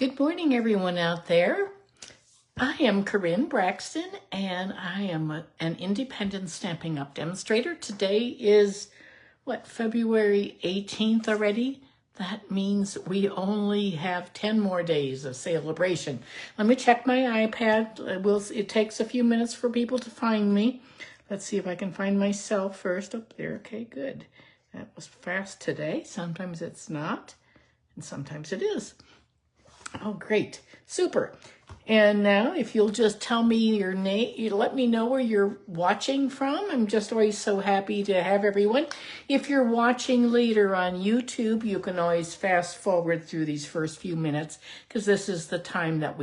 Good morning, everyone out there. I am Karin Braxton, and I am an independent Stampin' Up! Demonstrator. Today is, February 18th already? That means we only have 10 more days of Sale-a-bration. Let me check my iPad. It takes a few minutes for people to find me. Let's see if I can find myself first. Up there. Okay, good. That was fast today. Sometimes it's not, and sometimes it is. Oh, great. Super. And now if you'll just tell me your name, you let me know where you're watching from. I'm just always so happy to have everyone. If you're watching later on YouTube, you can always fast forward through these first few minutes because this is the time that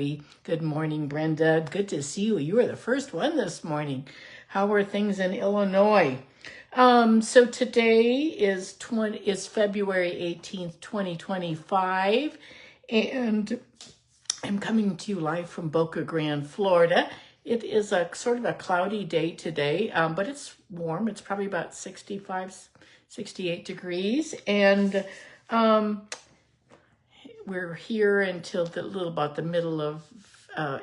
good morning, Brenda. Good to see you. You were the first one this morning. How are things in Illinois? So today is February 18th, 2025. And I'm coming to you live from Boca Grande, Florida. It is a sort of a cloudy day today, but it's warm. It's probably about 65, 68 degrees. And we're here until about the middle of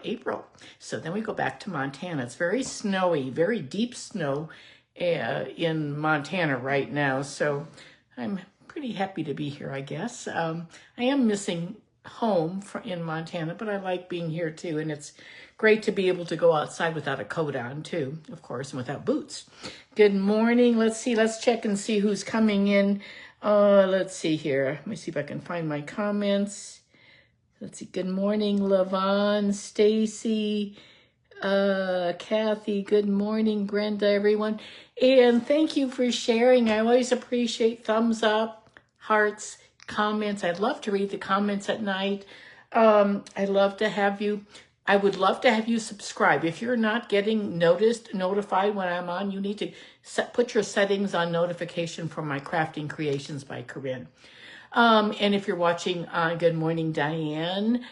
April. So then we go back to Montana. It's very snowy, very deep snow in Montana right now. So I'm pretty happy to be here, I guess. I am missing home in Montana, but I like being here too, and it's great to be able to go outside without a coat on too, of course, and without boots. Good morning. Let's check and see who's coming in. Let's see here. Let me see if I can find my comments. Let's see. Good morning, Lavon, Stacy, Kathy. Good morning, Brenda, everyone. And thank you for sharing. I always appreciate thumbs up, hearts, comments. I'd love to read the comments at night. I would love to have you subscribe. If you're not getting notified when I'm on, you need to put your settings on notification for my Crafting Creations by Karin. And if you're watching on Good Morning, Diane,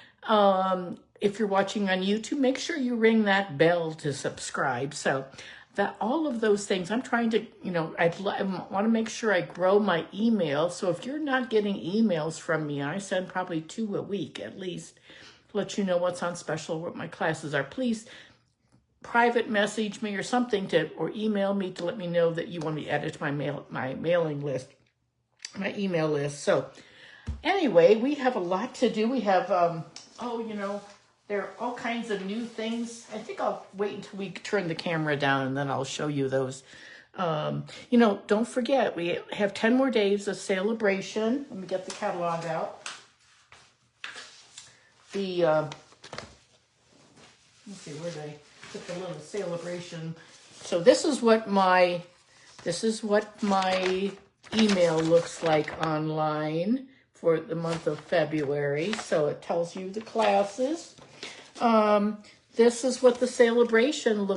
if you're watching on YouTube, make sure you ring that bell to subscribe. So that all of those things, I'm trying to, I want to make sure I grow my email. So if you're not getting emails from me, I send probably 2 a week at least, to let you know what's on special, what my classes are. Please private message me or something or email me to let me know that you want me added to my mailing list, my email list. So anyway, we have a lot to do. We have, there are all kinds of new things. I think I'll wait until we turn the camera down and then I'll show you those. Don't forget, we have 10 more days of Sale-a-bration. Let me get the catalog out. Let's see, where did I put the little Sale-a-bration? So this is what my email looks like online for the month of February. So it tells you the classes. This is what the Sale-a-bration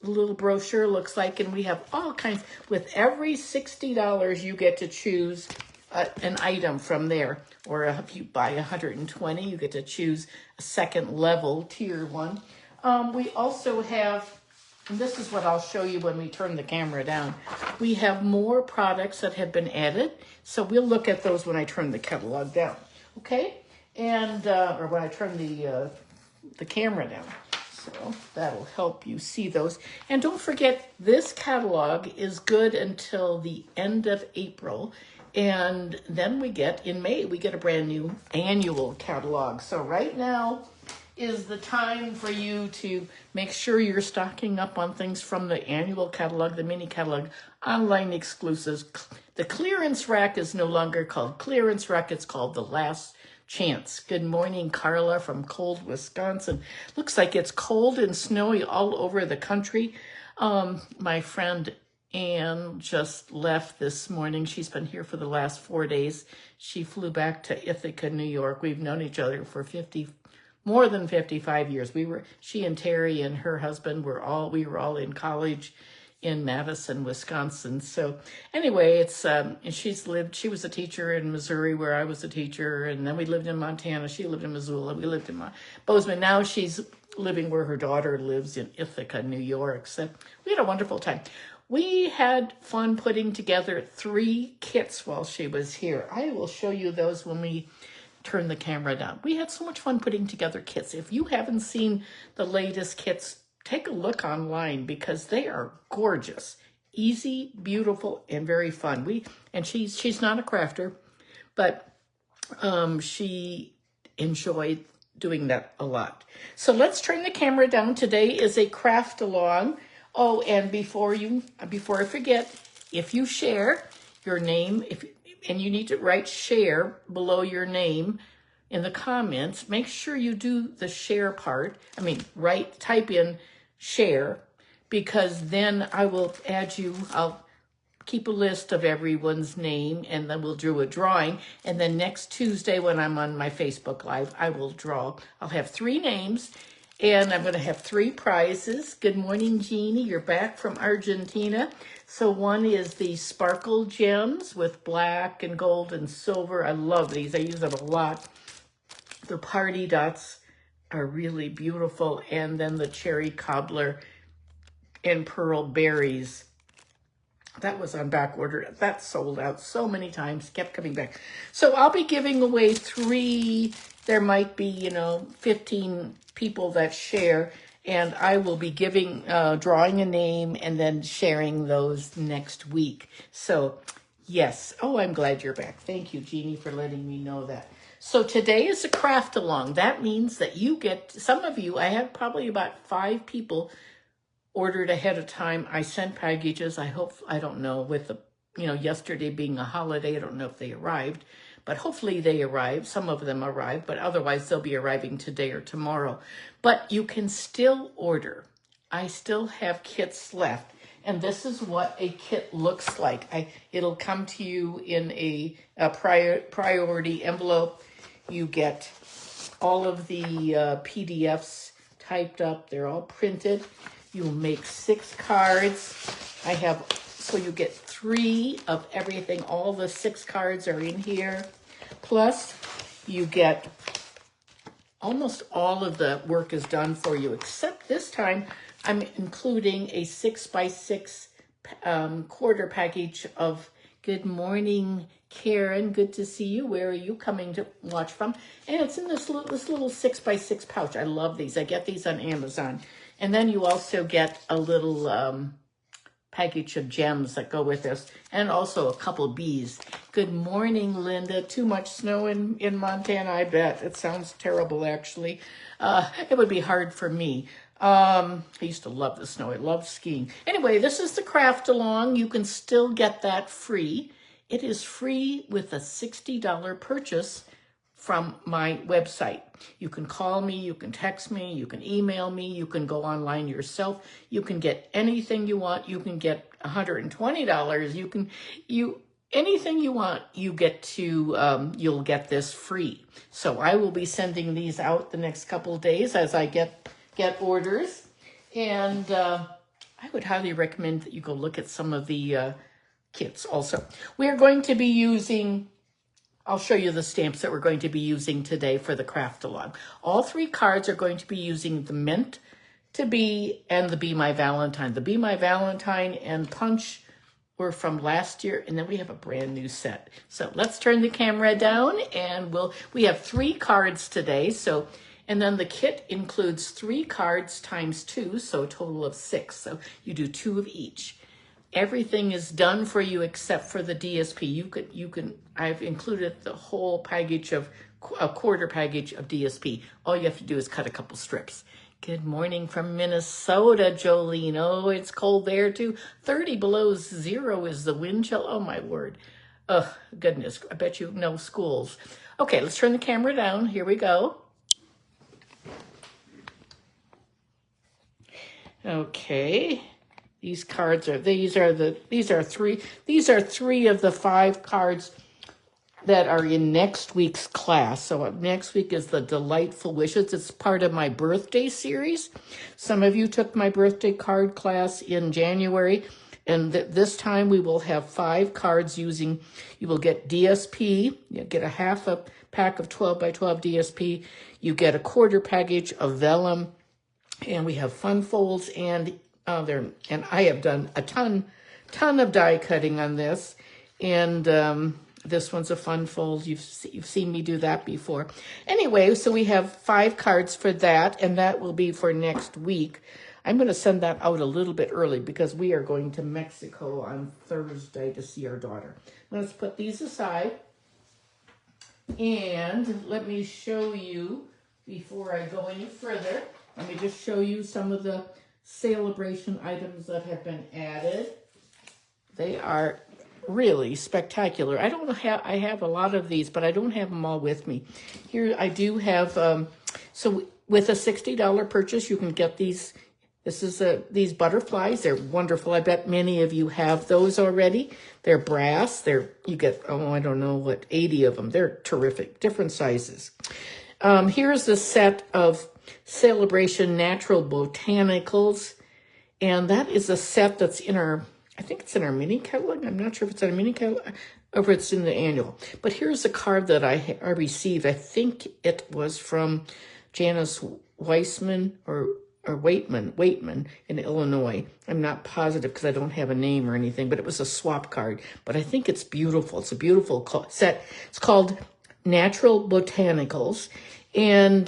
little brochure looks like, and we have all kinds. With every $60, you get to choose an item from there, or if you buy 120, you get to choose a second level tier one. We also have, and this is what I'll show you when we turn the camera down. We have more products that have been added, so we'll look at those when I turn the catalog down, okay? And or when I turn the camera down. So that'll help you see those. And don't forget, this catalog is good until the end of April. And then in May, we get a brand new annual catalog. So right now is the time for you to make sure you're stocking up on things from the annual catalog, the mini catalog, online exclusives. The clearance rack is no longer called clearance rack. It's called the last chance. Good morning, Carla from cold Wisconsin. Looks like it's cold and snowy all over the country. My friend Anne just left this morning. She's been here for the last 4 days. She flew back to Ithaca, New York. We've known each other for more than 55 years. She and Terry and her husband we were all in college in Madison, Wisconsin. So anyway, she was a teacher in Missouri where I was a teacher, and then we lived in Montana. She lived in Missoula. We lived in Bozeman. Now she's living where her daughter lives in Ithaca, New York. So we had a wonderful time. We had fun putting together 3 kits while she was here. I will show you those when we turn the camera down. We had so much fun putting together kits. If you haven't seen the latest kits, take a look online because they are gorgeous, easy, beautiful, and very fun. She's not a crafter, but she enjoyed doing that a lot. So let's turn the camera down. Today is a craft along. Oh, and before I forget, if you share your name, and you need to write share below your name in the comments, make sure you do the share part. Type in share, because then I will add you. I'll keep a list of everyone's name, and then we'll do a drawing. And then next Tuesday when I'm on my Facebook Live, I'll have 3 names, and I'm going to have 3 prizes. Good morning, Jeannie. You're back from Argentina. So one is the sparkle gems with black and gold and silver. I love these. I use them a lot. The party dots are really beautiful. And then the cherry cobbler and pearl berries. That was on back order. That sold out so many times, kept coming back. So I'll be giving away 3. There might be, 15 people that share, and I will be drawing a name and then sharing those next week. So yes. Oh, I'm glad you're back. Thank you, Jeannie, for letting me know that. So today is a craft along. That means that you get, some of you, I have probably about 5 people ordered ahead of time. I sent packages. I don't know, with the, yesterday being a holiday, I don't know if they arrived, but hopefully they arrived. Some of them arrived, but otherwise they'll be arriving today or tomorrow. But you can still order. I still have kits left. And this is what a kit looks like. It'll come to you in a priority envelope. You get all of the PDFs typed up. They're all printed. You'll make 6 cards. So you get 3 of everything. All the 6 cards are in here. Plus, you get almost all of the work is done for you, except this time I'm including a 6x6 quarter package of good morning, Karin. Good to see you. Where are you coming to watch from? And it's in this little 6x6 pouch. I love these. I get these on Amazon. And then you also get a little package of gems that go with this, and also a couple bees. Good morning, Linda. Too much snow in Montana, I bet. It sounds terrible, actually. It would be hard for me. I used to love the snow. I love skiing. Anyway, this is the craft along. You can still get that free. It is free with a $60 purchase from my website. You can call me, you can text me, you can email me, you can go online yourself. You can get anything you want. You can get $120. Anything you want, you get to, you'll get this free. So I will be sending these out the next couple of days as I get orders. And I would highly recommend that you go look at some of the kits also. We are going to be using, I'll show you the stamps that we're going to be using today for the craft along. All 3 cards are going to be using the Meant to Be and the Be My Valentine. The Be My Valentine and Punch were from last year, and then we have a brand new set. So let's turn the camera down, and we have 3 cards today. And then the kit includes 3 cards times 2, so a total of 6. So you do 2 of each. Everything is done for you except for the DSP. I've included the whole package a quarter package of DSP. All you have to do is cut a couple strips. Good morning from Minnesota, Jolene. Oh, it's cold there too. 30 below 0 is the wind chill. Oh my word. Oh, goodness. I bet you know schools. Okay, let's turn the camera down. Here we go. Okay. These cards are, these are 3 of the 5 cards that are in next week's class. So next week is the Delightful Wishes. It's part of my birthday series. Some of you took my birthday card class in January, and this time we will have 5 cards you will get DSP, you get a half a pack of 12 by 12 DSP, you get a quarter package of vellum, and we have fun folds, and I have done a ton of die cutting on this, and This one's a fun fold. You've seen me do that before. Anyway, so we have 5 cards for that, and that will be for next week. I'm going to send that out a little bit early because we are going to Mexico on Thursday to see our daughter. Let's put these aside. And let me show you, before I go any further, let me just show you some of the Sale-a-bration items that have been added. They are really spectacular. I have a lot of these, but I don't have them all with me. Here I do have, so with a $60 purchase, you can get these. This is these butterflies. They're wonderful. I bet many of you have those already. They're brass. You get, I don't know what, 80 of them. They're terrific, different sizes. Here's the set of Sale-a-bration Natural Botanicals. And that is a set that's in our, I think it's in our mini catalog. I'm not sure if it's in a mini catalog or if it's in the annual. But here's a card that I received. I think it was from Janice Weissman or Waitman in Illinois. I'm not positive because I don't have a name or anything, but it was a swap card. But I think it's beautiful. It's a beautiful set. It's called Natural Botanicals. And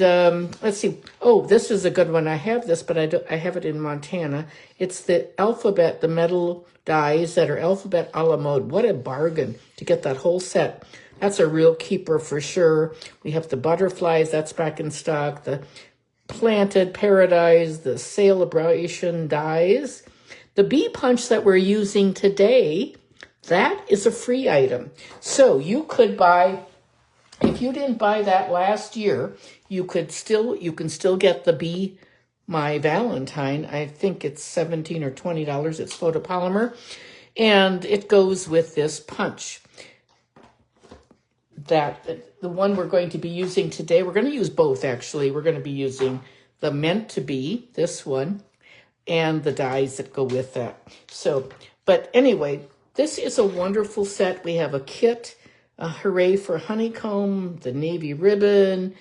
let's see. Oh, this is a good one. I have this, but I have it in Montana. It's the alphabet, the metal dies that are alphabet a la mode. What a bargain to get that whole set. That's a real keeper for sure. We have the butterflies. That's back in stock. The Planted Paradise, the Sale-a-bration dies. The bee punch that we're using today, that is a free item. So you could buy, if you didn't buy that last year, you can still get the bee My Valentine. I think it's $17 or $20. It's photopolymer, and it goes with this punch. The one we're going to be using today, we're going to use both actually. We're going to be using the Meant to Be, this one, and the dies that go with that. So, but anyway, this is a wonderful set. We have a kit, Hooray for Honeycomb, the navy ribbon.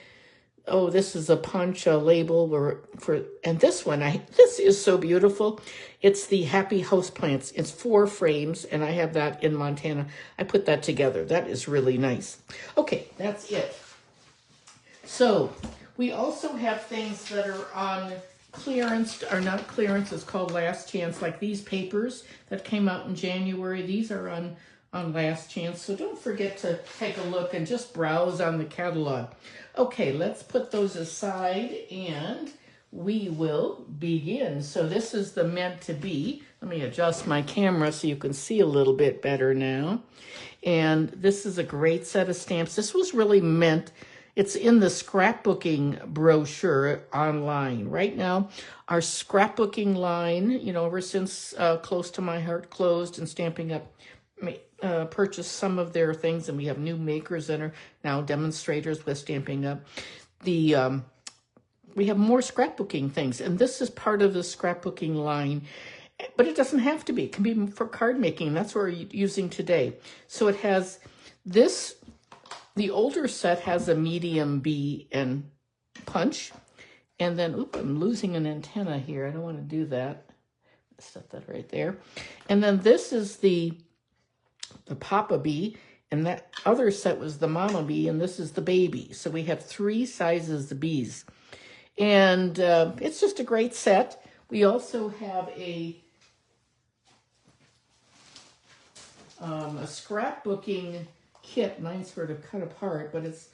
Oh, this is a punch, a label and this one, this is so beautiful. It's the Happy Houseplants. It's 4 frames, and I have that in Montana. I put that together. That is really nice. Okay, that's it. So we also have things that are on clearance, or not clearance, it's called Last Chance, like these papers that came out in January. These are on Last Chance. So don't forget to take a look and just browse on the catalog. Okay, let's put those aside and we will begin. So this is the Meant to Be. Let me adjust my camera so you can see a little bit better now. And this is a great set of stamps. This was really meant, it's in the scrapbooking brochure online. Right now, our scrapbooking line, ever since Close to My Heart closed and Stamping Up purchased some of their things, and we have new makers that are now demonstrators with Stamping Up. We have more scrapbooking things, and this is part of the scrapbooking line, but it doesn't have to be. It can be for card making. That's what we're using today. So it has this, the older set has a medium B and punch, and then, I'm losing an antenna here. I don't want to do that. Set that right there. And then this is the Papa Bee, and that other set was the Mama Bee, and this is the baby. So we have 3 sizes of bees. And it's just a great set. We also have a scrapbooking kit. Mine's sort of cut apart, but it's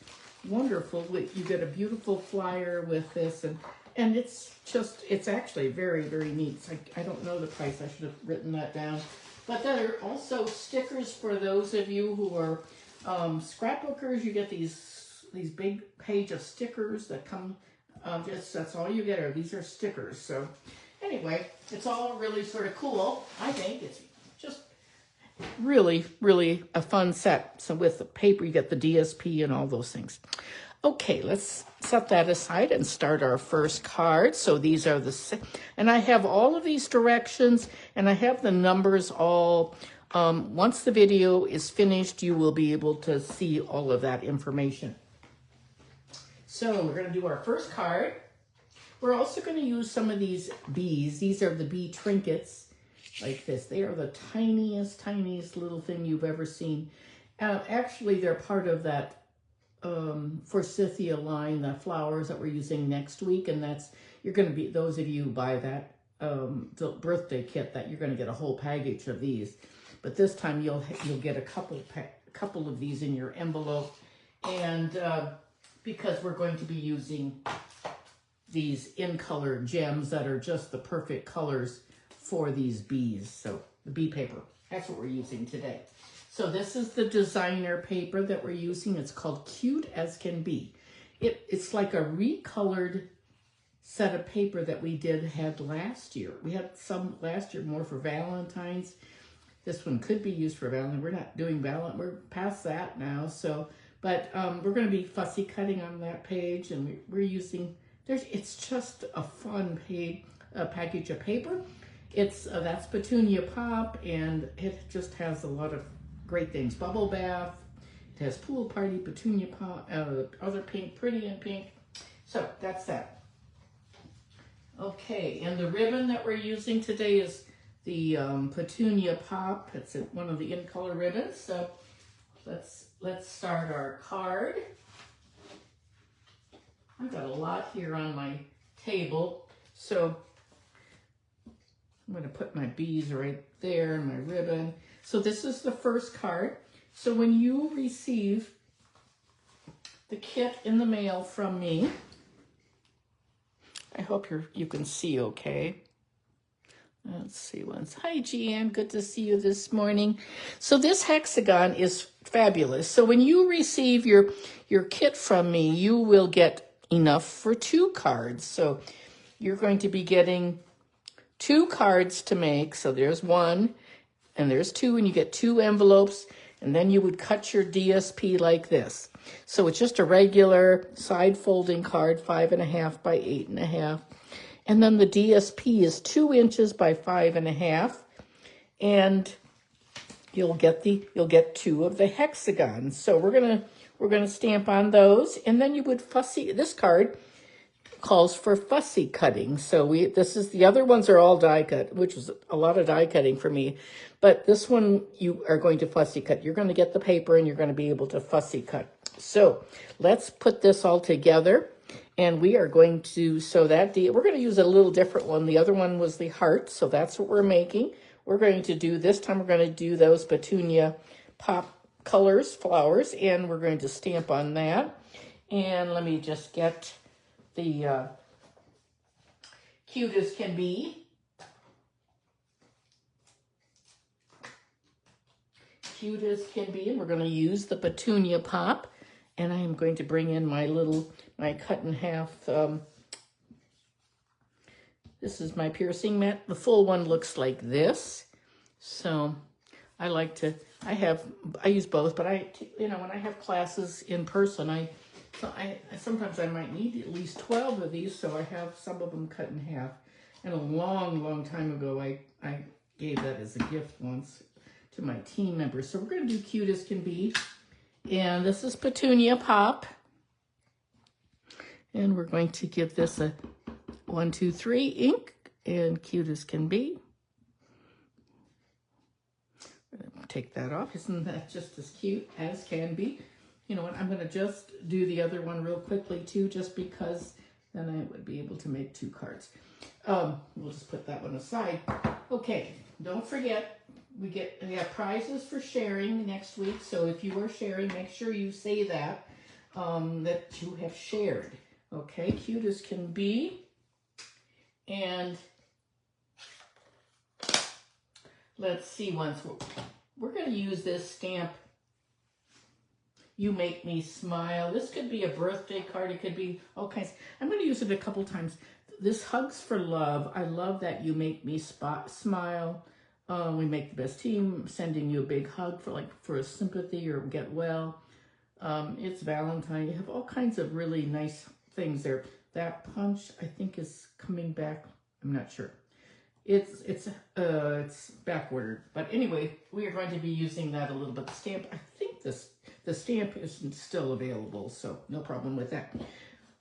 wonderful. You get a beautiful flyer with this, and it's actually very, very neat. I don't know the price. I should have written that down. But there are also stickers for those of you who are scrapbookers. You get these big page of stickers that come, that's all you get, these are stickers. So anyway, it's all really sort of cool. I think it's just really, really a fun set. So with the paper, you get the DSP and all those things. Okay, let's set that aside and start our first card. So these are and I have all of these directions, and I have the numbers all. Once the video is finished, you will be able to see all of that information. So we're going to do our first card. We're also going to use some of these bees. These are the bee trinkets like this. They are the tiniest, tiniest little thing you've ever seen. Actually, they're part of that Forsythia line, the flowers that we're using next week, and that's, you're going to be, those of you who buy that the birthday kit, that you're going to get a whole package of these. But this time you'll get a couple of these in your envelope, and because we're going to be using these in color gems that are just the perfect colors for these bees. So the bee paper, that's what we're using today. So this is the designer paper that we're using. It's called Cute as Can Be. It's like a recolored set of paper that we had last year. We had some last year more for Valentine's. This one could be used for Valentine. We're not doing Valentine. We're past that now. So, but we're going to be fussy cutting on that page, and we're using. It's just a fun package of paper. That's Petunia Pop, and it just has a lot of great things. Bubble bath. It has pool party, Petunia Pop, other pink, pretty in pink. So that's that. Okay, and the ribbon that we're using today is the Petunia Pop. It's one of the in color ribbons. So let's start our card. I've got a lot here on my table, so I'm going to put my bees right there and my ribbon. So this is the first card. So when you receive the kit in the mail from me, I hope you can see okay. Let's see once. Hi, Jeanne. Good to see you this morning. So this hexagon is fabulous. So when you receive your kit from me, you will get enough for 2 cards. So you're going to be getting 2 cards to make. So there's 1 and there's 2, and you get 2 envelopes, and then you would cut your DSP like this. So it's just a regular side folding card, 5.5 by 8.5. And then the DSP is 2 inches by 5.5, and you'll get 2 of the hexagons. So we're gonna stamp on those, and then you would fussy. This card calls for fussy cutting. So the other ones are all die cut, which is a lot of die cutting for me. But this one you are going to fussy cut. You're going to get the paper and you're going to be able to fussy cut. So let's put this all together, and we are going to we're going to use a little different one. The other one was the heart, so that's what we're making. We're going to do this time. We're going to do those Petunia Pop colors, flowers, and we're going to stamp on that. And let me just get the Cute as Can Be. Cute as Can Be, and we're going to use the Petunia Pop, and I am going to bring in my cut in half. This is my piercing mat. The full one looks like this. So I use both, but when I have classes in person, sometimes I might need at least 12 of these, so I have some of them cut in half. And a long, long time ago, I gave that as a gift once to my team members. So we're going to do Cute as Can Be. And this is Petunia Pop. And we're going to give this a 1, 2, 3 ink, and Cute as Can Be. Take that off. Isn't that just as cute as can be? You know what, I'm going to just do the other one real quickly too, just because then I would be able to make 2 cards. We'll just put that one aside. Okay, don't forget, we have prizes for sharing next week. So if you are sharing, make sure you say that you have shared. Okay, Cute as Can Be. And let's see, we're going to use this stamp, You Make Me Smile. This could be a birthday card. It could be all kinds. I'm going to use it a couple times. This Hugs for Love. I love that You Make Me Smile. We make the best team. Sending you a big hug for a sympathy or get well. It's Valentine. You have all kinds of really nice things there. That punch, I think, is coming back. I'm not sure. It's back ordered. But anyway, we are going to be using that a little bit. The stamp, I think the stamp is still available, so no problem with that.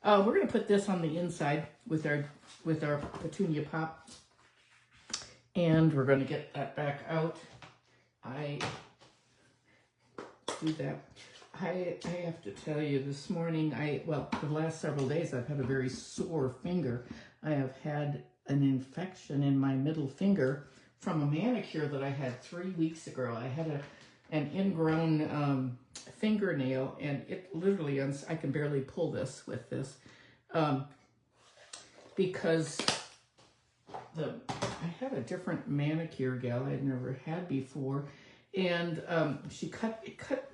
We're going to put this on the inside with our Petunia Pop, and we're going to get that back out. do that. I have to tell you, this morning, well, for the last several days, I've had a very sore finger. I have had an infection in my middle finger from a manicure that I had 3 weeks ago. I had an ingrown fingernail, and it literally, I can barely pull this with this, because I had a different manicure gal I'd never had before, and she cut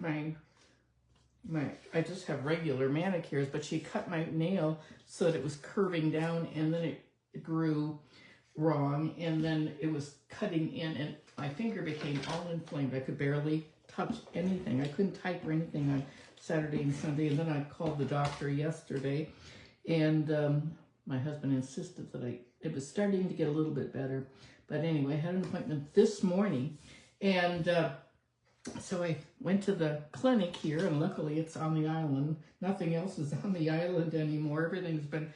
my, I just have regular manicures, but she cut my nail so that it was curving down, and then it grew wrong, and then it was cutting in, and my finger became all inflamed. I could barely touch anything. I couldn't type or anything on Saturday and Sunday, and then I called the doctor yesterday, and my husband insisted that it was starting to get a little bit better. But anyway, I had an appointment this morning, and so I went to the clinic here, and luckily it's on the island. Nothing else is on the island anymore. Everything's been,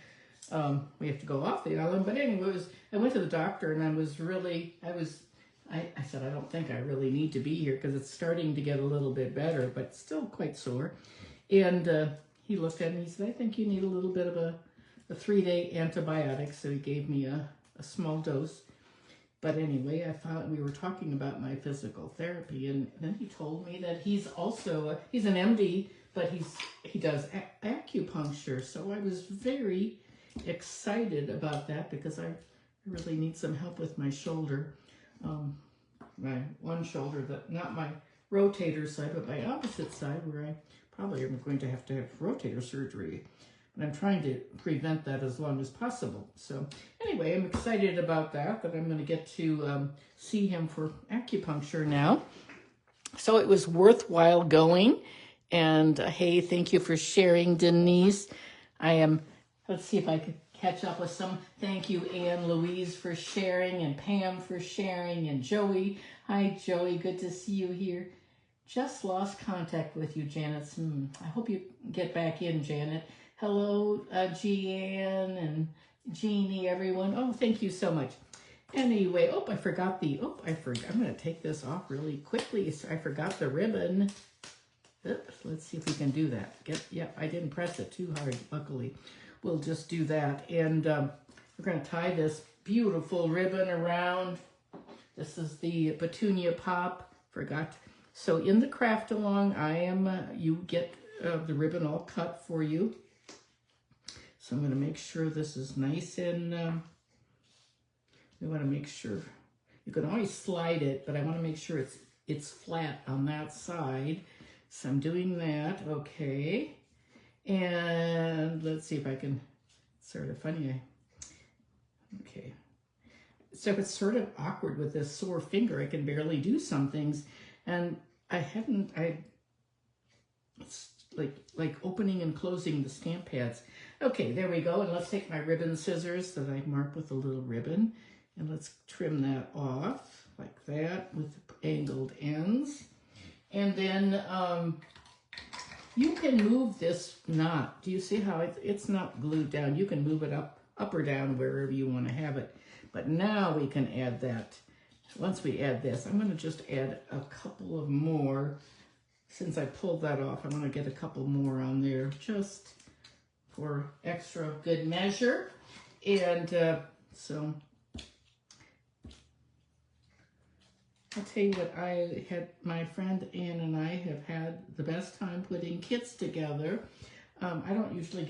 we have to go off the island. But anyway, I went to the doctor, and I said, I don't think I really need to be here because it's starting to get a little bit better, but still quite sore. And he looked at me and he said, I think you need a little bit of a 3-day antibiotic. So he gave me a small dose. But anyway, we were talking about my physical therapy, and then he told me that he's also, he's an MD, but he does acupuncture. So I was very excited about that because I really need some help with my shoulder. My one shoulder, not my rotator side, but my opposite side, where I probably am going to have rotator surgery. But I'm trying to prevent that as long as possible. So anyway, I'm excited about that I'm going to get to see him for acupuncture now. So it was worthwhile going. And hey, thank you for sharing, Denise. Let's see if I can catch up with some. Thank you, Anne Louise, for sharing, and Pam for sharing, and Joey. Hi, Joey. Good to see you here. Just lost contact with you, Janet. I hope you get back in, Janet. Hello, Jeanne and Jeannie, everyone. Oh, thank you so much. Anyway, I'm going to take this off really quickly. So I forgot the ribbon. Oops, let's see if we can do that. I didn't press it too hard, luckily. We'll just do that. And we're going to tie this beautiful ribbon around. This is the Petunia Pop. Forgot. So in the craft along, you get the ribbon all cut for you. So I'm going to make sure this is nice, and we want to make sure, you can always slide it, but I want to make sure it's flat on that side. So I'm doing that, okay. And let's see if I can, it's sort of funny. Okay. So it's sort of awkward with this sore finger. I can barely do some things, and it's like opening and closing the stamp pads. Okay, there we go. And let's take my ribbon scissors that I marked with a little ribbon, and let's trim that off like that with angled ends. And then you can move this knot. Do you see how it's not glued down? You can move it up or down wherever you want to have it. But now we can add that. Once we add this, I'm going to just add a couple of more. Since I pulled that off, I'm going to get a couple more on there just for extra good measure. And so I'll tell you what, my friend Ann and I have had the best time putting kits together. I don't usually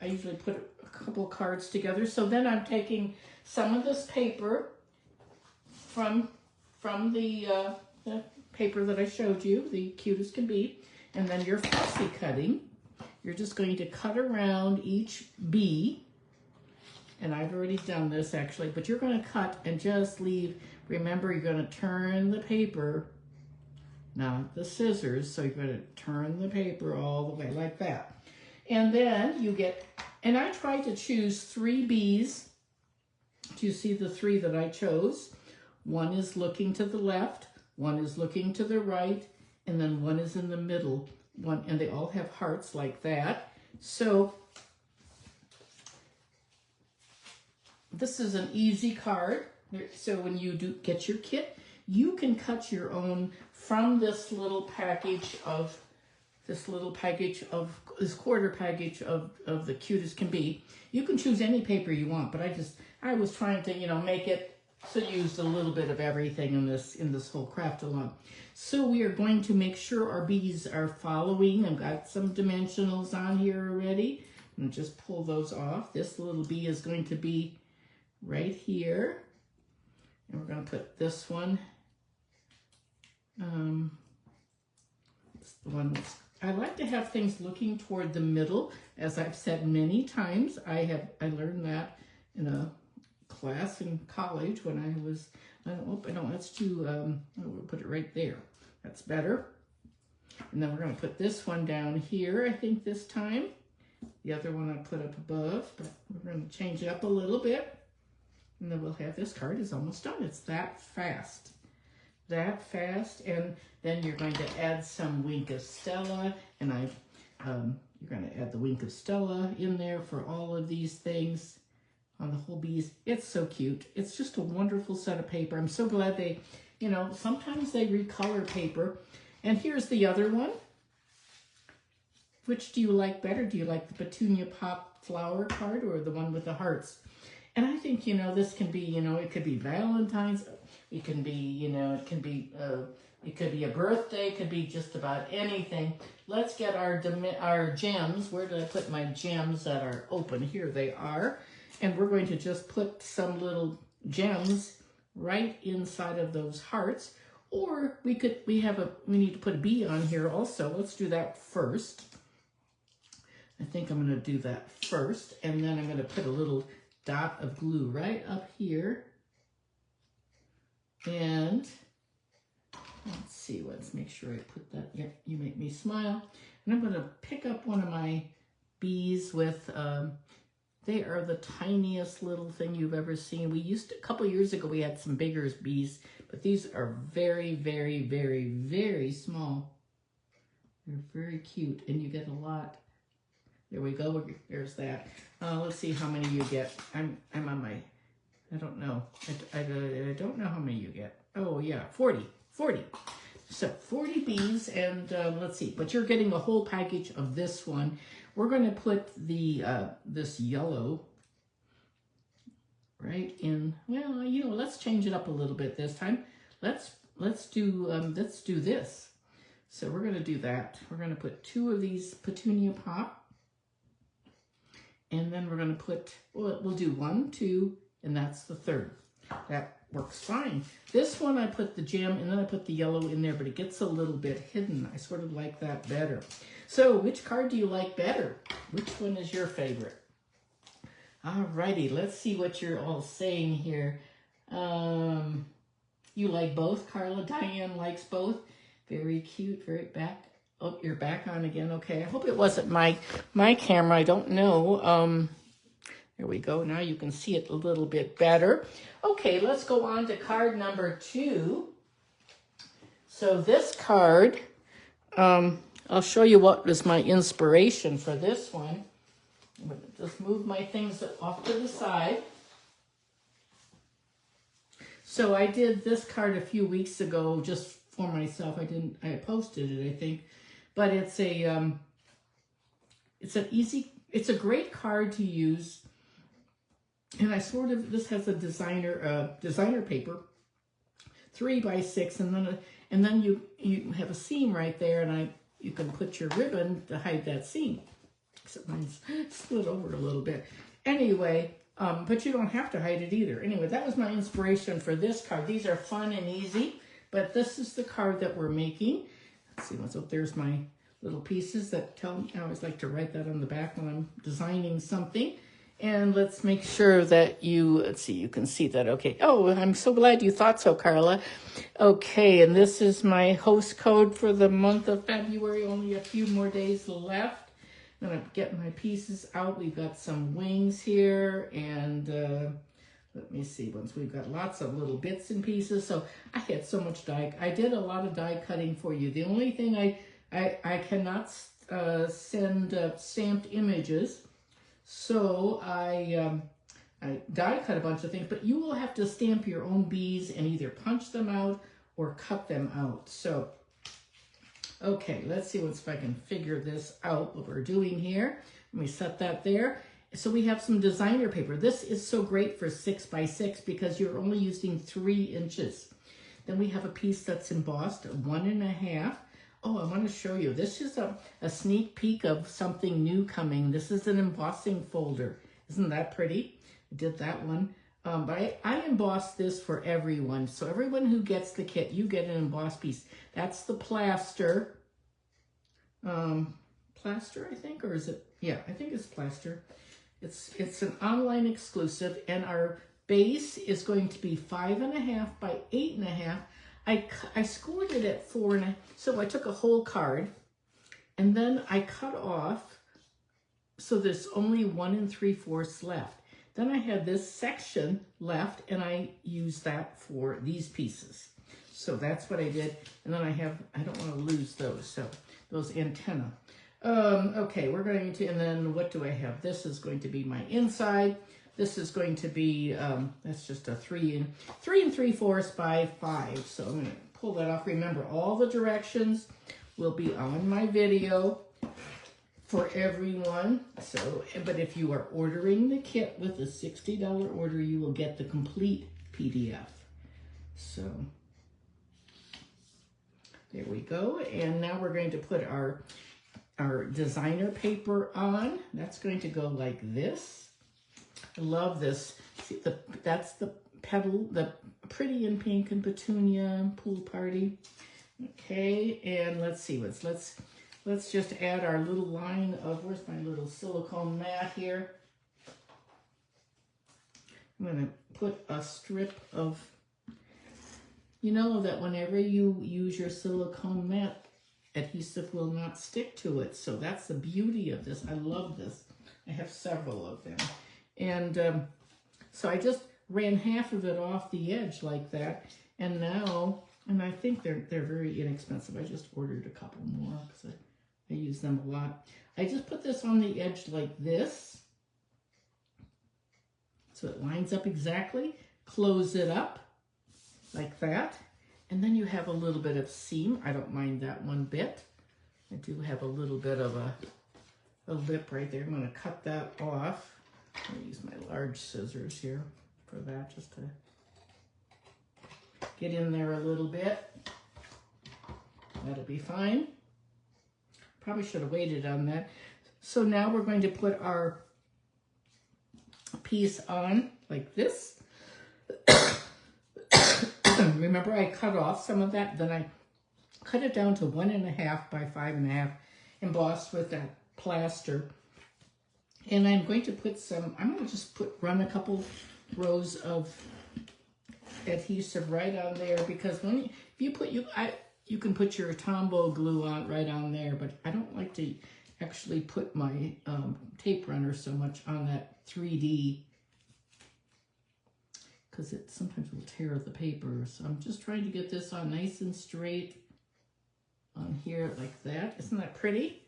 I usually put a couple cards together. So then I'm taking some of this paper from the paper that I showed you, the Cute as Can Be, and then your fussy cutting. You're just going to cut around each bee, and I've already done this actually, but you're going to cut and just leave. Remember, you're going to turn the paper, not the scissors, so you're going to turn the paper all the way like that. And then you get, and I tried to choose 3 bees. Do you see the 3 that I chose? One is looking to the left, one is looking to the right, and then one is in the middle. And they all have hearts like that. So this is an easy card. So when you get your kit, you can cut your own from this little package of this little package of, this quarter package of the Cute as Can Be. You can choose any paper you want, but I was trying to, you know, make it so you used a little bit of everything in this whole craft along. So we are going to make sure our bees are following. I've got some dimensionals on here already. And just pull those off. This little bee is going to be right here. And we're going to put this one. It's the one that's, I like to have things looking toward the middle. As I've said many times, I learned that in a class in college when I was, let's do, we'll put it right there. That's better. And then we're going to put this one down here, I think this time. The other one I put up above, but we're going to change it up a little bit. And then we'll have, this card is almost done. It's that fast. That fast. And then you're going to add some Wink of Stella. And you're going to add the Wink of Stella in there for all of these things on the whole bees. It's so cute. It's just a wonderful set of paper. I'm so glad they, you know, sometimes they recolor paper. And here's the other one. Which do you like better? Do you like the Petunia Pop flower card or the one with the hearts? And I think, you know, this can be, you know, it could be Valentine's. It can be, you know, it could be a birthday. It could be just about anything. Let's get our gems. Where did I put my gems that are open? Here they are. And we're going to just put some little gems right inside of those hearts. Or we need to put a bee on here also. Let's do that first. I think I'm going to do that first, and then I'm going to put a little dot of glue right up here. And let's see, let's make sure I put that. Yeah, you make me smile. And I'm going to pick up one of my bees with, they are the tiniest little thing you've ever seen. A couple years ago, we had some bigger bees, but these are very, very, very, very small. They're very cute, and you get a lot. There we go. There's that. Let's see how many you get. I'm on my, I don't know. I don't know how many you get. Oh yeah, 40. So 40 bees, and let's see. But you're getting a whole package of this one. We're going to put the this yellow right in. Well, you know, let's change it up a little bit this time. Let's do this. So we're going to do that. We're going to put 2 of these Petunia Pop. And then we're going to put, well, we'll do 1, 2, and that's the third. That works fine. This one, I put the gem, and then I put the yellow in there, but it gets a little bit hidden. I sort of like that better. So, which card do you like better? Which one is your favorite? Alrighty, let's see what you're all saying here. You like both? Carla, Diane likes both. Very cute, very back. Oh, you're back on again. Okay, I hope it wasn't my camera. I don't know. There we go. Now you can see it a little bit better. Okay, let's go on to card number 2. So this card, I'll show you what was my inspiration for this one. I'm going to just move my things off to the side. So I did this card a few weeks ago just for myself. I posted it, I think. But it's it's a great card to use. And this has a designer paper, 3 by 6, and then you have a seam right there, and you can put your ribbon to hide that seam. Except mine's slid over a little bit. Anyway, but you don't have to hide it either. Anyway, that was my inspiration for this card. These are fun and easy, but this is the card that we're making. Let's see what's up. There's my little pieces that tell me. I always like to write that on the back when I'm designing something. And let's make sure that let's see, you can see that. Okay. Oh, I'm so glad you thought so, Carla. Okay, and this is my host code for the month of February. Only a few more days left. I'm going to get my pieces out. We've got some wings here, and let me see. Once we've got lots of little bits and pieces. So I had so much die. I did a lot of die cutting for you. The only thing I cannot send stamped images. So I die cut a bunch of things, but you will have to stamp your own bees and either punch them out or cut them out. So Okay, let's see if I can figure this out, what we're doing here. Let me set that there. So we have some designer paper. This is so great for 6x6 because you're only using 3 inches. Then we have a piece that's embossed, 1.5. Oh, I want to show you. This is a sneak peek of something new coming. This is an embossing folder. Isn't that pretty? I did that one. But I emboss this for everyone. So everyone who gets the kit, you get an embossed piece. That's the plaster. Plaster, I think, or is it? Yeah, I think it's plaster. It's an online exclusive, and our base is going to be 5.5 by 8.5. I scored it at 4.5. So I took a whole card, and then I cut off, so there's only 1 3/4 left. Then I had this section left, and I used that for these pieces. So that's what I did. And then I don't want to lose those, so those antenna. Okay, we're going to, and then what do I have? This is going to be my inside. This is going to be, that's just a 3 3/4 by 5. So I'm going to pull that off. Remember, all the directions will be on my video for everyone. So, but if you are ordering the kit with a $60 order, you will get the complete PDF. So there we go. And now we're going to put our designer paper on. That's going to go like this. I love this. See, that's the petal, the Pretty in Pink and Petunia Pool Party. Okay, and let's see let's just add our little line of, where's my little silicone mat here? I'm going to put a strip of, you know that whenever you use your silicone mat, adhesive will not stick to it. So that's the beauty of this. I love this. I have several of them. And so I just ran half of it off the edge like that. And now, and I think they're very inexpensive. I just ordered a couple more because I use them a lot. I just put this on the edge like this. So it lines up exactly. Close it up like that. And then you have a little bit of seam. I don't mind that one bit. I do have a little bit of a lip right there. I'm going to cut that off. I'll use my large scissors here for that, just to get in there a little bit. That'll be fine. Probably should have waited on that. So now we're going to put our piece on like this. Remember, I cut off some of that, then I cut it down to 1.5 by 5.5, embossed with that plaster. And I'm going to put I'm going to just run a couple rows of adhesive right on there, because if you put, you can put your Tombow glue on right on there, but I don't like to actually put my tape runner so much on that 3D, because it sometimes will tear the paper. So I'm just trying to get this on nice and straight on here like that. Isn't that pretty?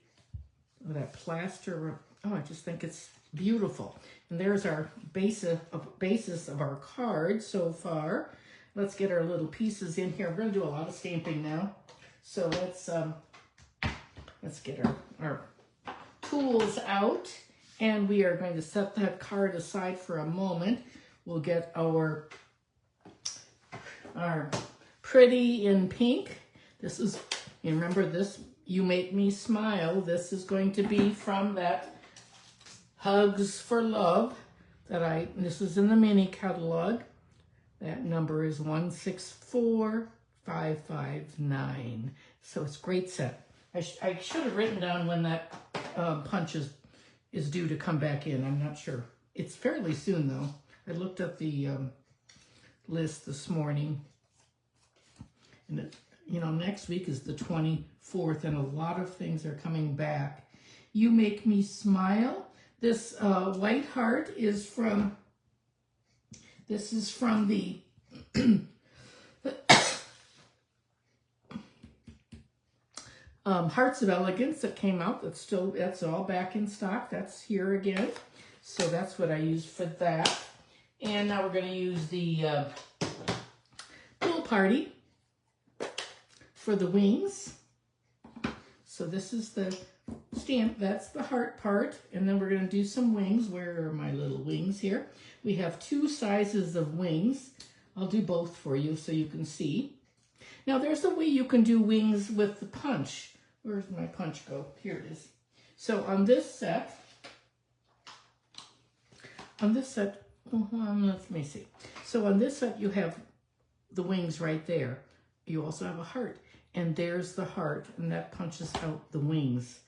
With that plaster. Oh, I just think it's beautiful. And there's our basis of our card so far. Let's get our little pieces in here. We're going to do a lot of stamping now. So let's get our tools out, and we are going to set that card aside for a moment. We'll get our Pretty in Pink. This is, you remember this, You Make Me Smile. This is going to be from that Hugs for Love this is in the mini catalog. That number is 164559. So it's a great set. I should have written down when that punch is due to come back in. I'm not sure. It's fairly soon though. I looked up the list this morning, and next week is the 24th, and a lot of things are coming back. You Make Me Smile. This white heart is from. This is from the Hearts of Elegance that came out. That's all back in stock. That's here again. So that's what I used for that. And now we're going to use the Pool Party for the wings. So this is the stamp, that's the heart part, and then we're going to do some wings. Where are my little wings here? We have 2 sizes of wings. I'll do both for you so you can see. Now there's a way you can do wings with the punch. Where's my punch go? Here it is. So on this set, let me see. So on this set you have the wings right there. You also have a heart, and there's the heart, and that punches out the wings.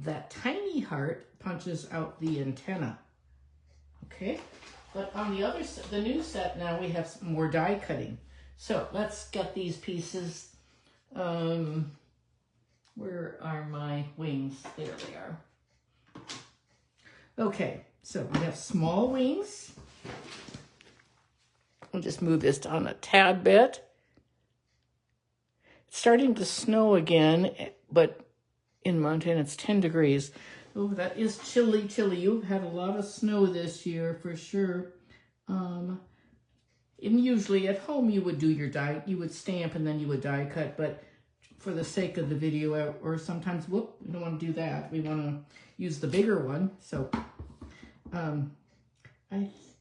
That tiny heart punches out the antenna. Okay, but on the other set, the new set now, we have some more die cutting. So let's get these pieces. Where are my wings? There they are. Okay, so we have small wings. I'll just move this down a tad bit. It's starting to snow again, but in Montana it's 10 degrees. Oh, that is chilly, chilly. You've had a lot of snow this year for sure. And usually at home you would do your die, you would stamp and then you would die cut, but for the sake of the video, or sometimes, whoop, we don't want to do that. We want to use the bigger one. So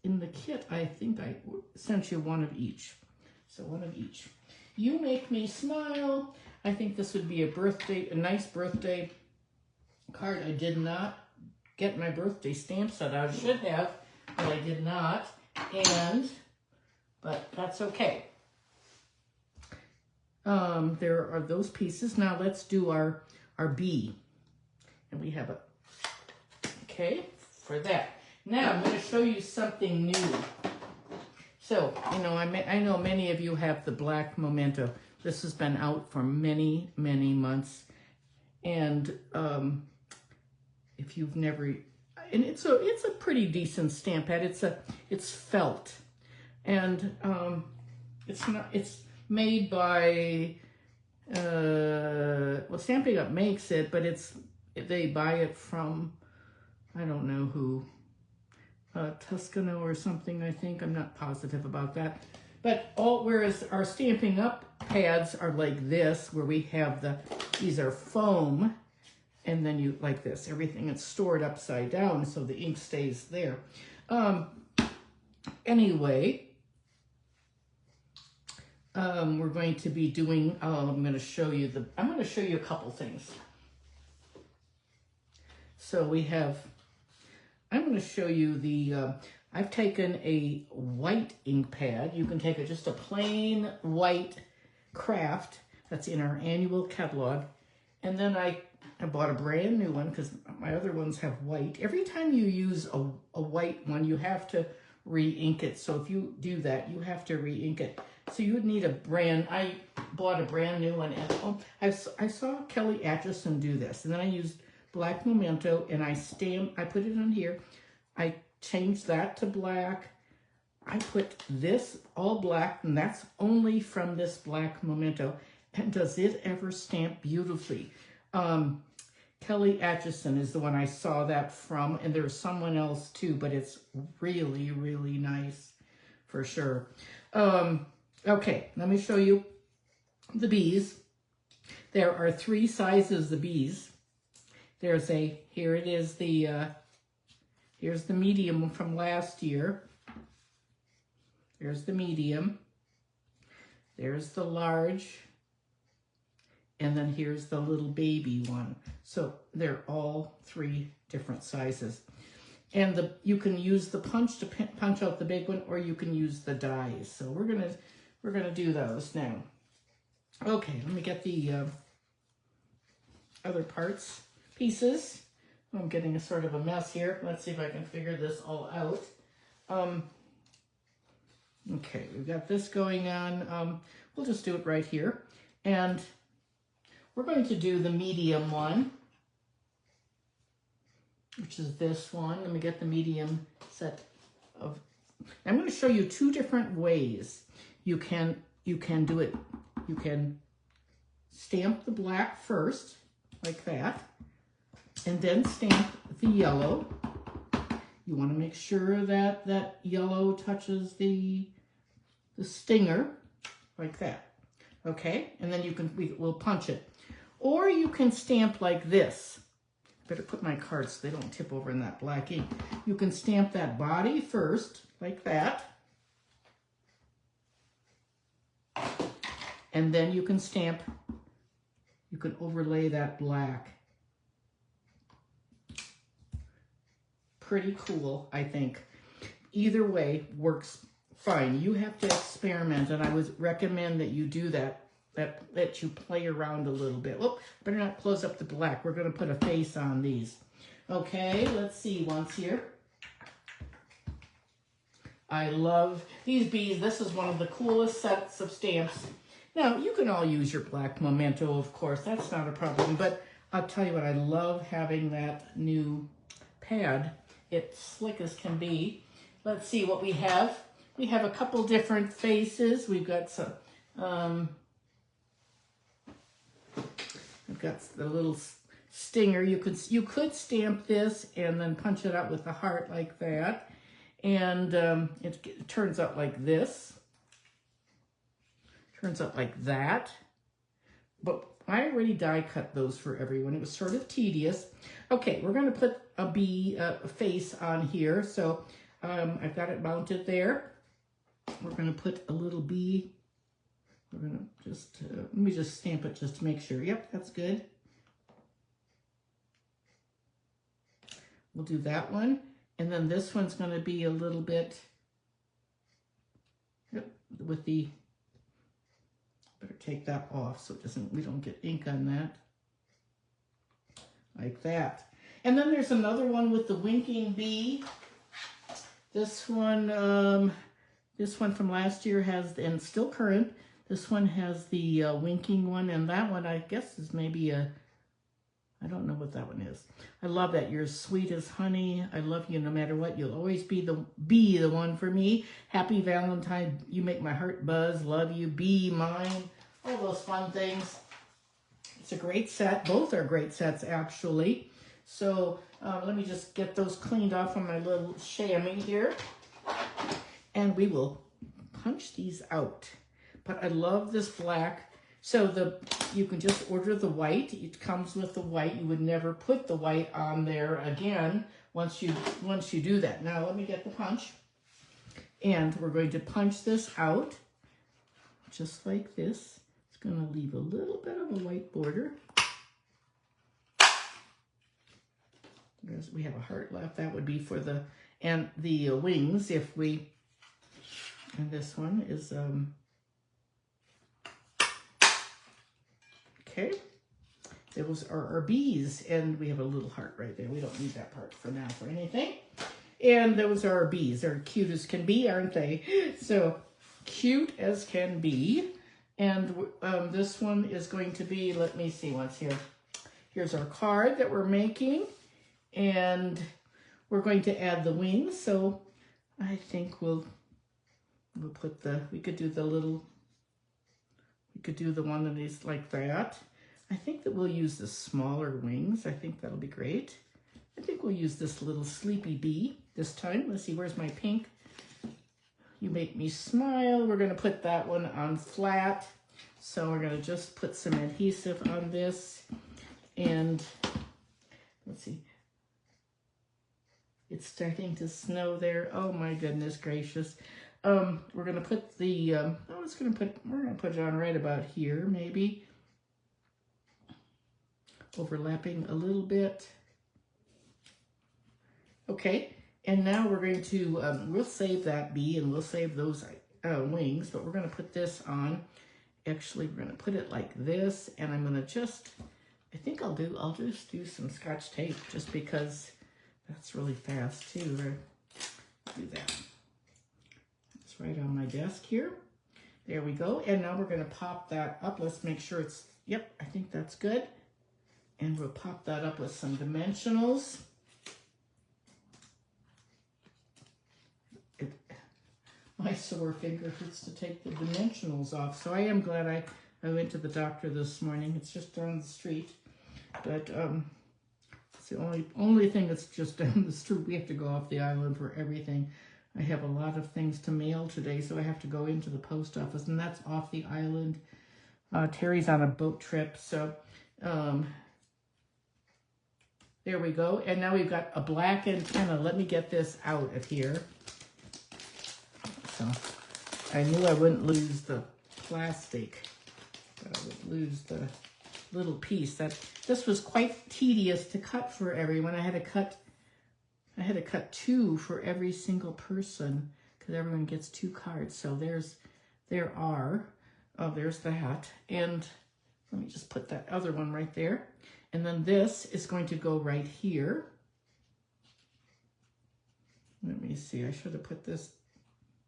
in the kit, I think I sent you one of each. So one of each. You make me smile. I think this would be a nice birthday card. I did not get my birthday stamp set. I should have, but I did not. But that's okay. There are those pieces. Now let's do our bee. And we have okay, for that. Now I'm going to show you something new. So, you know, I know many of you have the black memento. This has been out for many, many months. And if you've never, and it's a pretty decent stamp pad. It's felt. And it's made by well, Stampin' Up makes it, but they buy it from, I don't know who, Tuscano or something, I think. I'm not positive about that. But whereas our Stampin' Up pads are like this, where we have these are foam, and then you, like this, everything is stored upside down so the ink stays there. Anyway, we're going to be doing, I'm going to show you a couple things. So I'm going to show you I've taken a white ink pad. You can take just a plain white craft that's in our annual catalog. And then I bought a brand new one because my other ones have white. Every time you use a white one, you have to re-ink it. So if you do that, you have to re-ink it. So you would need I bought a brand new one. And I saw Kelly Atchison do this. And then I used black memento and I put it on here. I changed that to black. I put this all black, and that's only from this black memento. And does it ever stamp beautifully? Kelly Atchison is the one I saw that from, and there's someone else too, but it's really, really nice for sure. Okay, let me show you the bees. There are 3 sizes of bees. Here it is, here's the medium from last year. There's the medium. There's the large. And then here's the little baby one. So they're all 3 different sizes. And you can use the punch to punch out the big one, or you can use the dies. So we're gonna do those now. Okay, let me get the other pieces. I'm getting a sort of a mess here. Let's see if I can figure this all out. Okay, we've got this going on. We'll just do it right here. And we're going to do the medium one, which is this one. Let me get the medium set of, I'm going to show you 2 different ways you can do it. You can stamp the black first, like that, and then stamp the yellow. You want to make sure that that yellow touches the stinger, like that. Okay, and then we'll punch it. Or you can stamp like this. Better put my cards so they don't tip over in that black ink. You can stamp that body first, like that. And then you can stamp, you can overlay that black. Pretty cool, I think. Either way works fine. You have to experiment, and I would recommend that you do that, that you play around a little bit. Oh, better not close up the black. We're going to put a face on these. Okay, let's see once here. I love these bees. This is one of the coolest sets of stamps. Now, you can all use your black memento, of course. That's not a problem. But I'll tell you what, I love having that new pad. It's slick as can be. Let's see what we have. We have a couple different faces. We've got some, I've got the little stinger. You could stamp this and then punch it out with the heart like that. And it turns out like this. Turns out like that. But I already die cut those for everyone. It was sort of tedious. Okay, we're going to put a bee face on here. So I've got it mounted there. We're going to put a little bee. We're going to just, let me just stamp it just to make sure. Yep, that's good. We'll do that one. And then this one's going to be a little bit, yep, with the, better take that off so it doesn't, we don't get ink on that. Like that. And then there's another one with the winking bee. This one from last year has, and still current, this one has the winking one, and that one I guess is maybe a, I don't know what that one is. I love that. You're as sweet as honey. I love you no matter what. You'll always be the one for me. Happy Valentine. You make my heart buzz. Love you. Be mine. All those fun things. It's a great set. Both are great sets, actually. So let me just get those cleaned off on my little chamois here. And we will punch these out. But I love this black. So you can just order the white. It comes with the white. You would never put the white on there again once you do that. Now let me get the punch. And we're going to punch this out just like this. It's going to leave a little bit of a white border. We have a heart left. That would be for the wings if we, and this one is okay. Those are our bees, and we have a little heart right there. We don't need that part for now for anything. And those are our bees. They're cute as can be, aren't they? So cute as can be. And this one is going to be, let me see what's here. Here's our card that we're making. And we're going to add the wings. So I think we'll put we could do the one that is like that. I think that we'll use the smaller wings. I think that'll be great. I think we'll use this little sleepy bee this time. Let's see, where's my pink? You make me smile. We're going to put that one on flat. So we're going to just put some adhesive on this. And let's see. It's starting to snow there. Oh my goodness gracious. We're going to put the, we're going to put it on right about here, maybe. Overlapping a little bit. Okay, and now we're going to, we'll save that bee and we'll save those wings, but we're going to put this on. Actually, we're going to put it like this, and I'm going to just, I think I'll just do some Scotch tape just because that's really fast too. Do that. It's right on my desk here. There we go. And now we're going to pop that up. Let's make sure it's, yep, I think that's good. And we'll pop that up with some dimensionals. My sore finger hurts to take the dimensionals off. So I am glad I went to the doctor this morning. It's just down the street. But it's the only thing that's just down the street. We have to go off the island for everything. I have a lot of things to mail today, so I have to go into the post office, and that's off the island. Terry's on a boat trip, so There we go. And now we've got a black antenna. Let me get this out of here. So I knew I wouldn't lose the plastic, but I would lose the little piece. This was quite tedious to cut for everyone. I had to cut 2 for every single person because everyone gets 2 cards. So there's that. And let me just put that other one right there. And then this is going to go right here. Let me see, I should have put this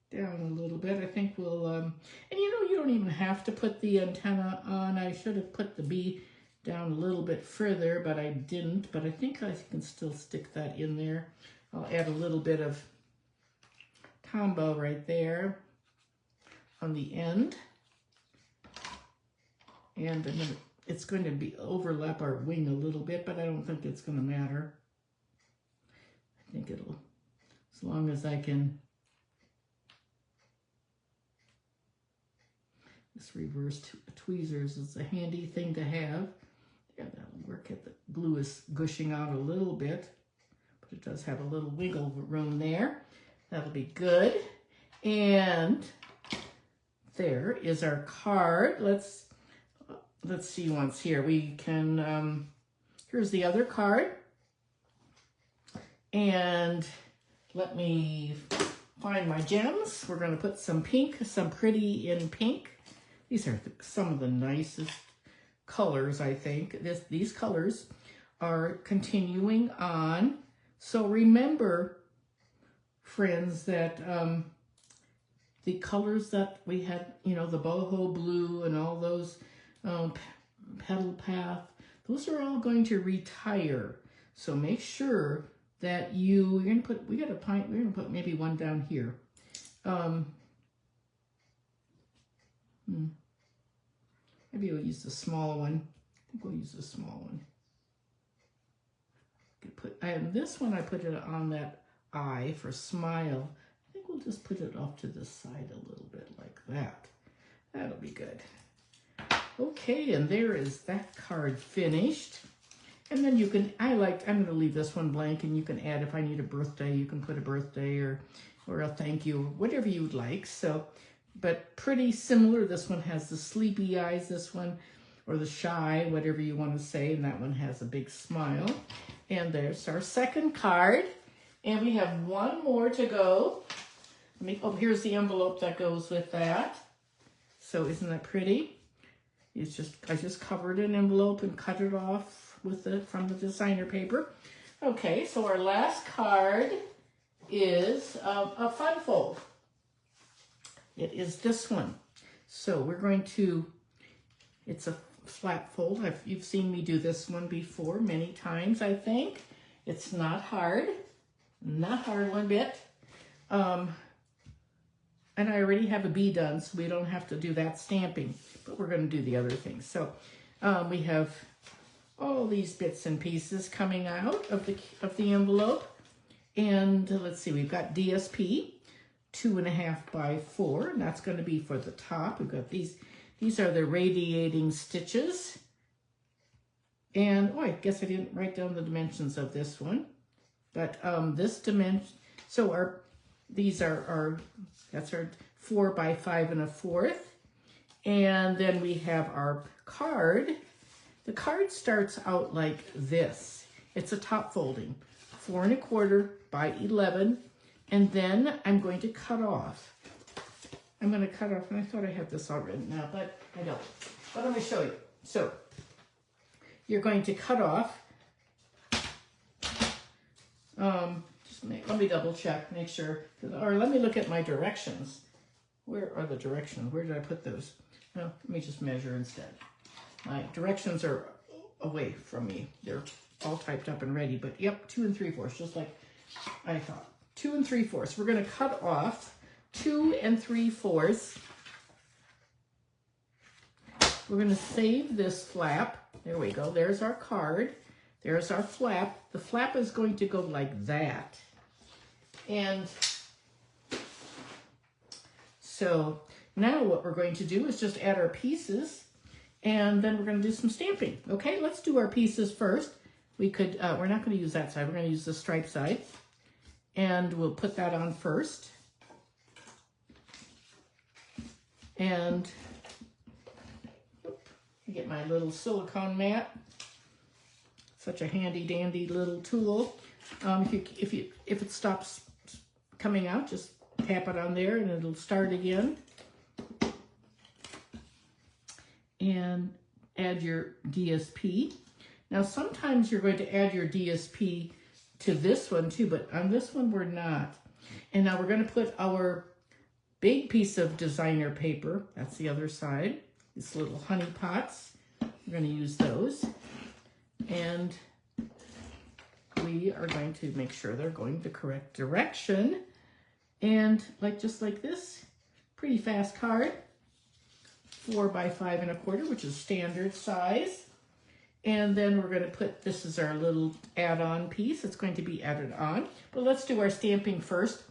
down a little bit. I think we'll, and you don't even have to put the antenna on. I should have put the bee down a little bit further, but I didn't. But I think I can still stick that in there. I'll add a little bit of tombow right there on the end. And then it's going to be overlap our wing a little bit, but I don't think it's going to matter. I think it'll, as long as I can this reverse tweezers is a handy thing to have. Yeah, that'll work. The glue is gushing out a little bit, but it does have a little wiggle room there. That'll be good. And there is our card. Let's see once here. We can, here's the other card. And let me find my gems. We're going to put some pink, some pretty in pink. These are some of the nicest colors, I think. These colors are continuing on. So remember, friends, that the colors that we had, the boho blue and all those petal path, those are all going to retire. So make sure that we're gonna put maybe one down here. Maybe we'll use the small one. I think we'll use the small one. And this one I put it on that eye for smile. I think we'll just put it off to the side a little bit like that. That'll be good. Okay, and there is that card finished. And then you can, I'm going to leave this one blank, and you can add, if I need a birthday, you can put a birthday or a thank you, whatever you would like. So, but pretty similar. This one has the sleepy eyes, this one, or the shy, whatever you want to say, and that one has a big smile. And there's our second card. And we have one more to go. Here's the envelope that goes with that. So isn't that pretty? I just covered an envelope and cut it off from the designer paper. Okay, so our last card is a fun fold. It is this one. So we're going to, it's a flat fold. You've seen me do this one before many times, I think. It's not hard one bit. And I already have a bee done, so we don't have to do that stamping, but we're going to do the other things. So we have all these bits and pieces coming out of the envelope. And let's see, we've got DSP, 2.5 by 4, and that's going to be for the top. We've got these are the radiating stitches. And, I guess I didn't write down the dimensions of this one. But this dimension, so that's our 4 by 5 1/4. And then we have our card. The card starts out like this. It's a top folding, 4 1/4 by 11. And then I'm going to cut off. And I thought I had this all written now, but I don't. But let me show you. So you're going to cut off. Let me double check, make sure, or let me look at my directions. Where are the directions? Where did I put those? No, let me just measure instead. My directions are away from me. They're all typed up and ready, but yep, 2 3/4, just like I thought. 2 3/4. We're going to cut off 2 3/4. We're going to save this flap. There we go. There's our card. There's our flap. The flap is going to go like that. And so now what we're going to do is just add our pieces. and then we're going to do some stamping. Okay, let's do our pieces first. We could, we're not going to use that side. We're going to use the stripe side, and we'll put that on first. And get my little silicone mat. Such a handy dandy little tool. If it stops coming out, just tap it on there and it'll start again. And add your DSP. Now sometimes you're going to add your DSP to this one too, but on this one we're not. And now we're going to put our big piece of designer paper, that's the other side, these little honey pots. We're going to use those. And we are going to make sure they're going the correct direction. And just like this, pretty fast card, 4 by 5 1/4, which is standard size. And then we're going to put, this is our little add-on piece. It's going to be added on. But let's do our stamping first.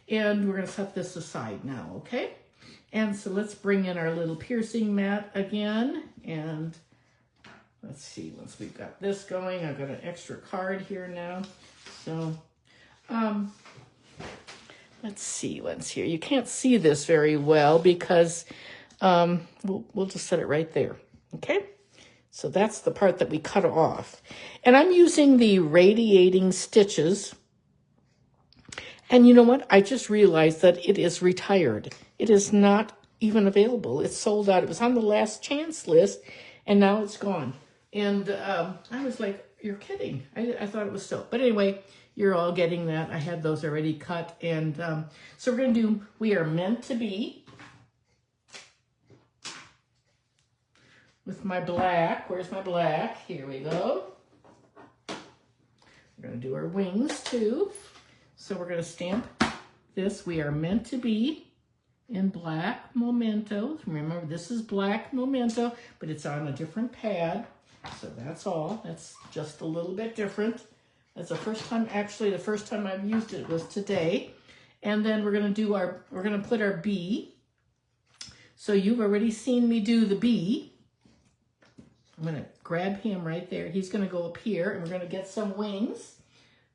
And we're going to set this aside now, okay? And so let's bring in our little piercing mat again. And let's see, once we've got this going, I've got an extra card here now. So, let's see what's here. You can't see this very well because we'll just set it right there, okay? So that's the part that we cut off. And I'm using the radiating stitches. And you know what? I just realized that it is retired. It is not even available. It's sold out. It was on the last chance list, and now it's gone. And I was like, you're kidding. I thought it was so. But anyway, you're all getting that. I had those already cut. And so we're going to do We Are Meant to Be with my black. Where's my black? Here we go. We're going to do our wings too. So we're going to stamp this We Are Meant to Be in black memento. Remember, this is black memento, but it's on a different pad. So that's all. That's just a little bit different. That's the first time, actually the first time I've used it was today. And then we're going to do we're going to put our bee. So you've already seen me do the bee. I'm going to grab him right there. He's going to go up here, and we're going to get some wings.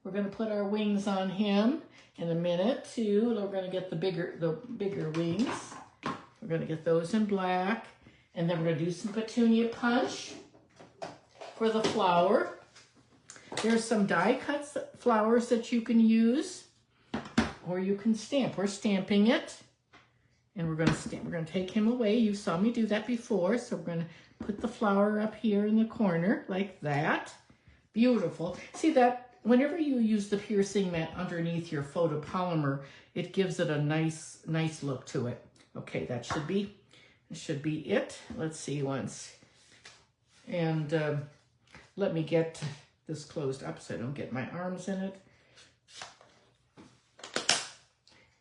We're going to put our wings on him in a minute too. We're going to get the bigger wings. We're going to get those in black. And then we're going to do some Petunia punch for the flower. There's some die cut flowers that you can use, or you can stamp. We're stamping it. And we're going to stamp. We're going to take him away. You saw me do that before. So we're going to put the flower up here in the corner like that. Beautiful. See that? Whenever you use the piercing mat underneath your photopolymer, it gives it a nice look to it. Okay, that should be it. Let's see once. And let me get this closed up so I don't get my arms in it.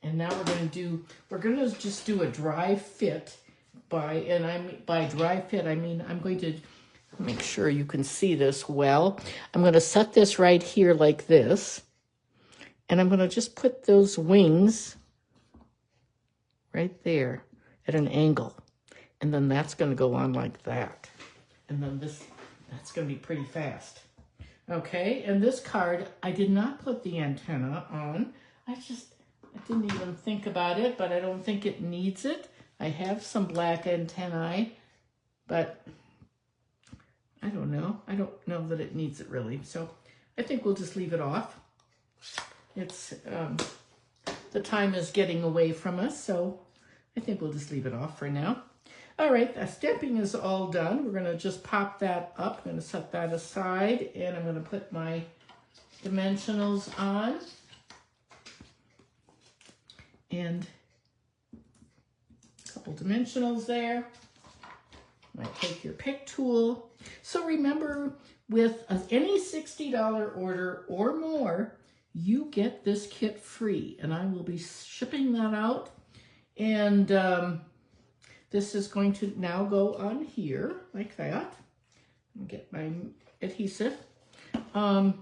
And now we're going to just do a dry fit by dry fit, I mean, I'm going to make sure you can see this well. I'm going to set this right here like this. And I'm going to just put those wings right there at an angle. And then that's going to go on like that. And then that's going to be pretty fast. Okay, and this card, I did not put the antenna on. I didn't even think about it, but I don't think it needs it. I have some black antennae, but I don't know. I don't know that it needs it really. So I think we'll just leave it off. It's, the time is getting away from us, so I think we'll just leave it off for now. All right, the stamping is all done. We're going to just pop that up. I'm going to set that aside, and I'm going to put my dimensionals on. And a couple dimensionals there. Might take your pick tool. So remember, with any $60 order or more, you get this kit free, and I will be shipping that out. And this is going to now go on here like that. Get my adhesive. And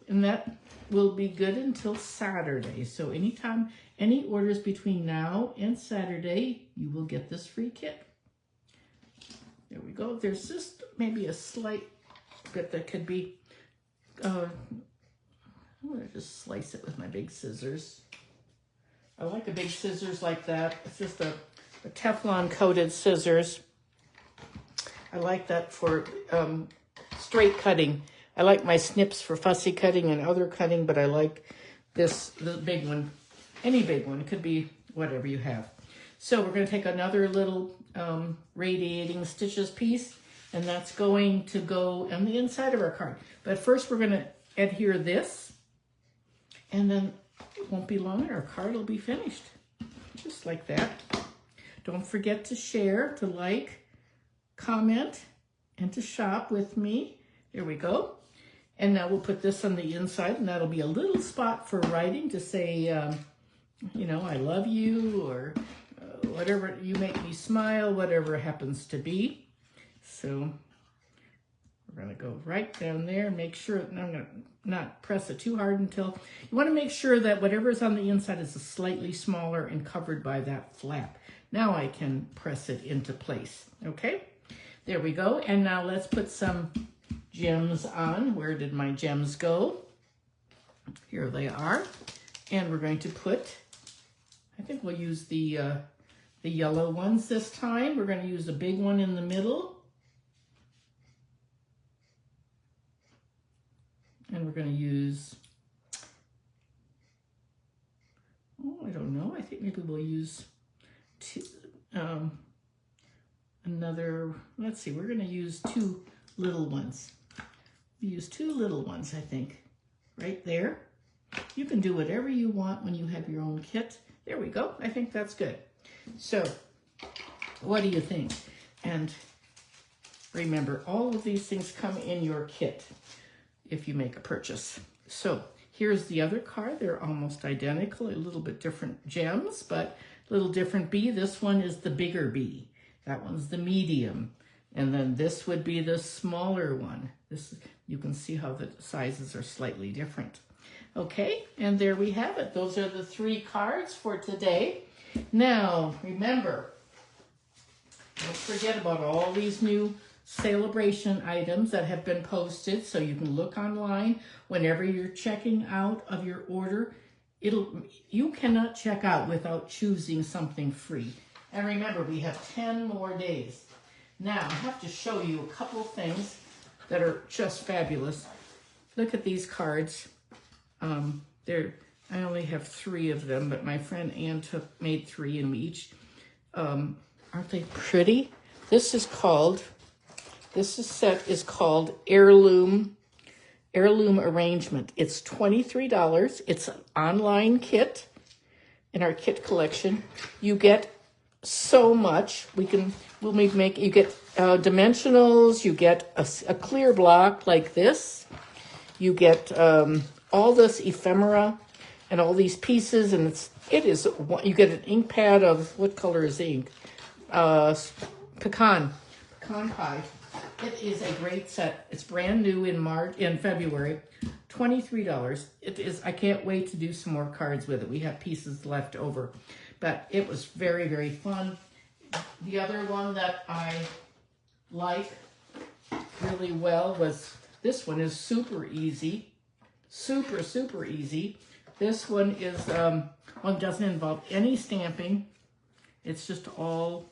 that will be good until Saturday. So anytime, any orders between now and Saturday, you will get this free kit. There we go. There's just maybe a slight bit that could be, I'm gonna just slice it with my big scissors. I like the big scissors like that. It's just a Teflon coated scissors. I like that for straight cutting. I like my snips for fussy cutting and other cutting, but I like the big one. Any big one, it could be whatever you have. So we're gonna take another little radiating stitches piece, and that's going to go on the inside of our card. But first we're gonna adhere this, and then it won't be long and our card will be finished. Just like that. Don't forget to share, to like, comment, and to shop with me. There we go. And now we'll put this on the inside, and that'll be a little spot for writing to say, you know, I love you, or whatever, you make me smile, whatever it happens to be. So we're gonna go right down there, make sure, and I'm gonna not press it too hard until, you wanna make sure that whatever's on the inside is slightly smaller and covered by that flap. Now I can press it into place, okay? There we go, and now let's put some gems on. Where did my gems go? Here they are. And we're going to put, I think we'll use the yellow ones this time. We're going to use a big one in the middle. And we're going to use, oh, I don't know. I think maybe we'll use another, let's see, we're going to use two little ones. We use two little ones, I think, right there. You can do whatever you want when you have your own kit. There we go. I think that's good. So, what do you think? And remember, all of these things come in your kit if you make a purchase. So, here's the other card. They're almost identical, a little bit different gems, but a little different bee. This one is the bigger bee. That one's the medium. And then this would be the smaller one. This, you can see how the sizes are slightly different. Okay, and there we have it. Those are the 3 cards for today. Now, remember, don't forget about all these new Sale-a-bration items that have been posted, so you can look online whenever you're checking out of your order. You cannot check out without choosing something free. And remember, we have 10 more days. Now, I have to show you a couple things that are just fabulous. Look at these cards. I only have 3 of them, but my friend Ann made 3, and we each, aren't they pretty? This set is called Heirloom Arrangement. It's $23. It's an online kit in our kit collection. You get so much. You get dimensionals, you get a clear block like this. You get all this ephemera and all these pieces, and you get an ink pad of, what color is the ink? Pecan pie. It is a great set. It's brand new in February, $23. It is. I can't wait to do some more cards with it. We have pieces left over, but it was very, very fun. The other one that I like really well was, this one is super easy. Super, super easy. This one is, one doesn't involve any stamping. It's just all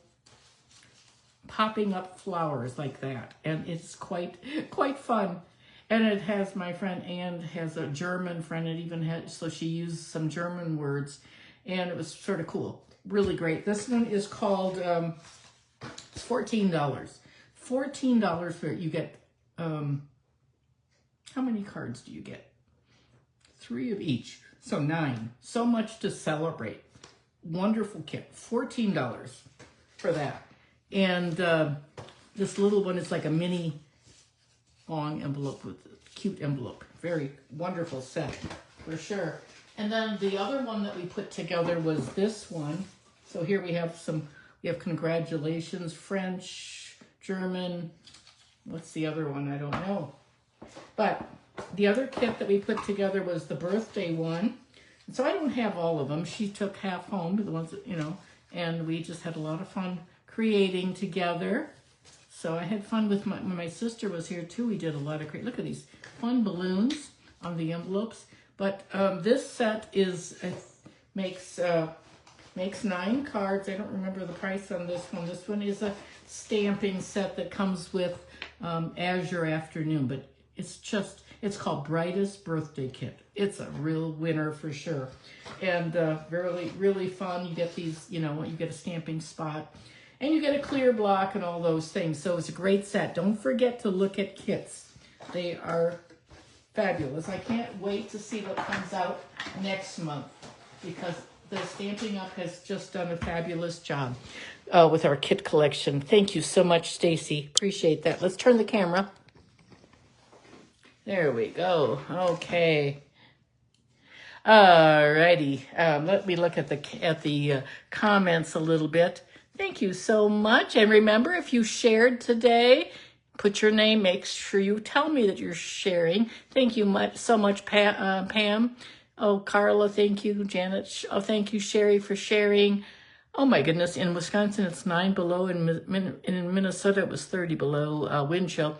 popping up flowers like that. And it's quite fun. And it has, my friend Ann has a German friend. It even had, so she used some German words. And it was sort of cool. Really great. This one is called, it's $14. $14 for it. You get, how many cards do you get? 3 of each. So 9. So much to celebrate. Wonderful kit. $14 for that. And this little one is like a mini long envelope with a cute envelope. Very wonderful set for sure. And then the other one that we put together was this one. So here we have congratulations, French, German. What's the other one? I don't know. But the other kit that we put together was the birthday one. And so I don't have all of them. She took half home, the ones that, and we just had a lot of fun creating together. So I had fun with when my sister was here too. We did a lot of look at these fun balloons on the envelopes. But this set is makes 9 cards. I don't remember the price on this one. This one is a stamping set that comes with Azure Afternoon, but it's called Brightest Birthday Kit. It's a real winner for sure, and really, really fun. You get these, you get a stamping spot, and you get a clear block and all those things. So it's a great set. Don't forget to look at kits. They are fabulous. I can't wait to see what comes out next month because the Stampin' Up! Has just done a fabulous job with our kit collection. Thank you so much, Stacy. Appreciate that. Let's turn the camera. There we go. Okay. Alrighty. Let me look at the comments a little bit. Thank you so much. And remember, if you shared today, put your name. Make sure you tell me that you're sharing. Thank you so much, Pam. Oh, Carla, thank you. Janet, oh, thank you, Sherry, for sharing. Oh, my goodness. In Wisconsin, it's 9 below. In Minnesota, it was 30 below wind chill.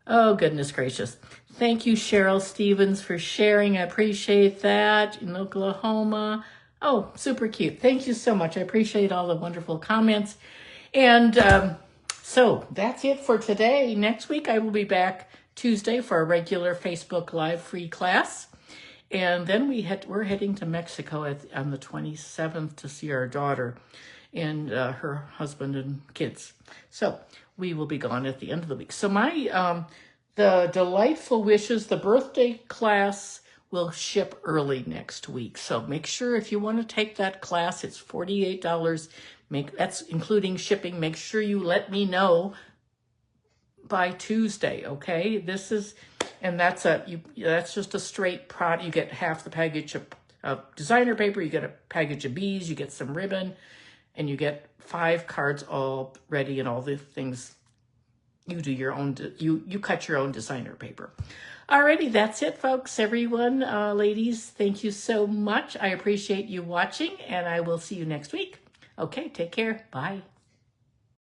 Oh, goodness gracious. Thank you, Cheryl Stevens, for sharing. I appreciate that. In Oklahoma. Oh, super cute. Thank you so much. I appreciate all the wonderful comments. And so that's it for today. Next week, I will be back Tuesday for a regular Facebook Live free class. And then we're heading to Mexico on the 27th to see our daughter and her husband and kids. So we will be gone at the end of the week. So the Delightful Wishes, the birthday class will ship early next week. So make sure if you want to take that class, it's $48. That's including shipping. Make sure you let me know by Tuesday, okay? That's just a straight product. You get half the package of designer paper, you get a package of bees, you get some ribbon, and you get 5 cards all ready and all the things. You do your own, you cut your own designer paper. Alrighty, that's it, folks. Everyone, ladies, thank you so much. I appreciate you watching, and I will see you next week. Okay, take care. Bye.